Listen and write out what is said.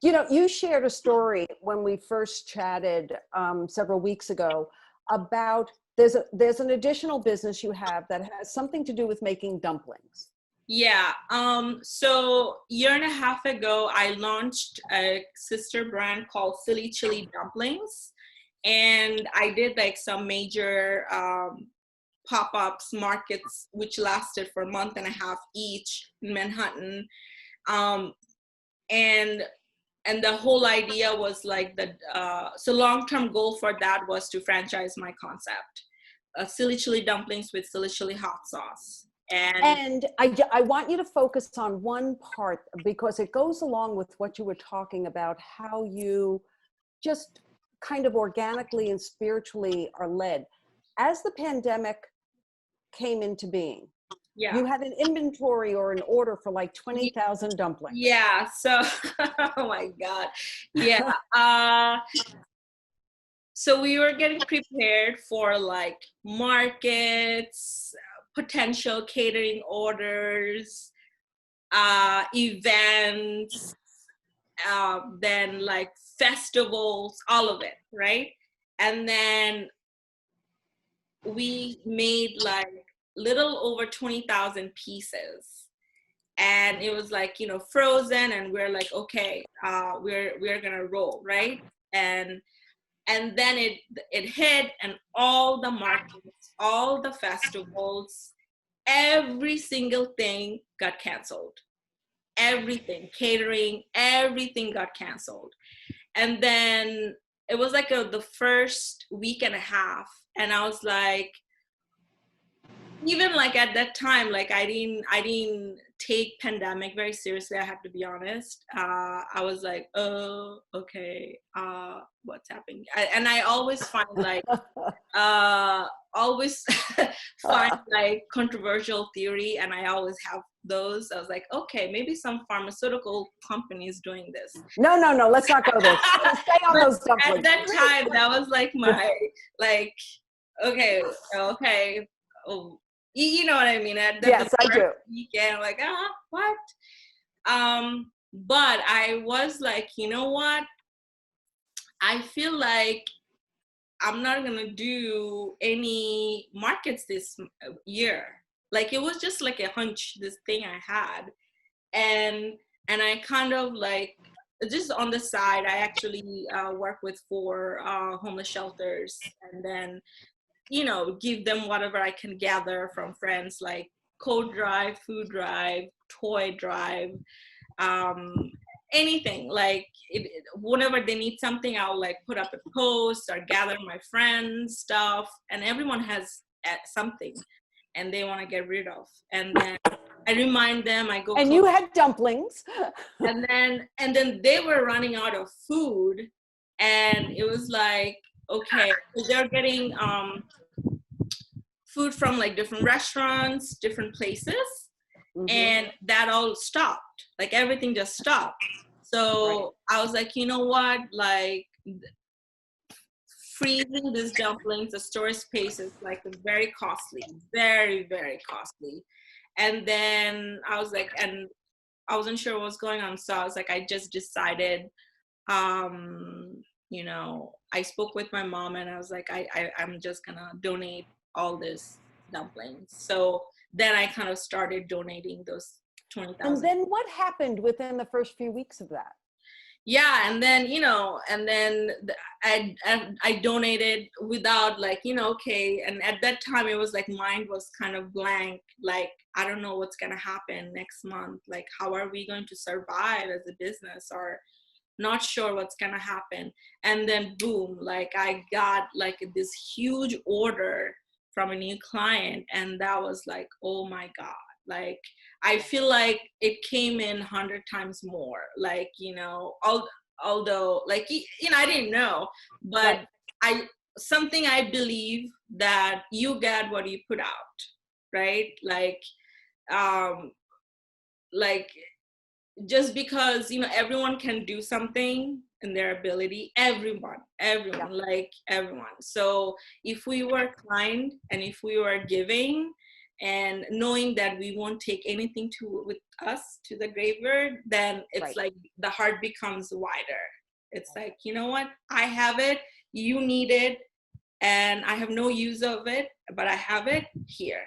You shared a story when we first chatted several weeks ago about there's an additional business you have that has something to do with making dumplings. Yeah. So year and a half ago, I launched a sister brand called Silly Chili Dumplings. And I did like some major pop-ups markets, which lasted for a month and a half each in Manhattan. Um, and and the whole idea was like so long-term goal for that was to franchise my concept, Silly Chili Dumplings with Silly Chili hot sauce. And I want you to focus on one part because it goes along with what you were talking about, how you just kind of organically and spiritually are led. As the pandemic came into being, Yeah. you had an inventory or an order for like 20,000 dumplings. Yeah. So, oh my God. Yeah. So we were getting prepared for like markets, potential catering orders, events, then like festivals, all of it, right? And then we made like little over 20,000 pieces, and it was like, frozen, and we're like, okay, we're gonna roll, right? And then it hit, and all the markets, all the festivals, every single thing got canceled. Everything, catering, everything got canceled. And then it was like the first week and a half, and I was like, even like at that time, like I didn't take pandemic very seriously. I have to be honest. I was like, oh, okay, what's happening? And I always find like always find like controversial theory, and I always have those. I was like, okay, maybe some pharmaceutical company is doing this. No, let's not go there. Stay on those dumplings. At that time, that was like my like, okay, oh, you know what I mean? Yes, I do. Weekend, like, what? But I was like, you know what? I feel like I'm not gonna do any markets this year. Like it was just like a hunch, this thing I had, and I kind of like just on the side. I actually work with 4 homeless shelters, and then give them whatever I can gather from friends, like coat drive, food drive, toy drive, anything. Like whenever they need something, I'll like put up a post or gather my friends stuff, and everyone has something and they want to get rid of, and then I remind them. I go, and you had dumplings. and then they were running out of food, and it was like, okay, so they're getting food from like different restaurants, different places, and that all stopped. Like everything just stopped. So I was like, you know what? Like freezing these dumplings, the storage space is like very costly, very, very costly. And then I was like, and I wasn't sure what was going on. So I was like, I just decided, I spoke with my mom, and I was like, I'm just gonna donate all this dumplings. So then I kind of started donating those 20,000. And then what happened within the first few weeks of that? Yeah, and then I donated without like, okay. And at that time it was like mind was kind of blank, like I don't know what's gonna happen next month, like how are we going to survive as a business, or not sure what's gonna happen. And then boom, like I got like this huge order from a new client, and that was like, oh my God, like I feel like it came in 100 times more, like, although like, I didn't know, but something I believe that you get what you put out, right? Like just because, everyone can do something in their ability, everyone, like everyone. So if we were kind and if we were giving, and knowing that we won't take anything with us to the graveyard, then it's Right. like the heart becomes wider. It's like, you know what, I have it, you need it, and I have no use of it, but I have it here.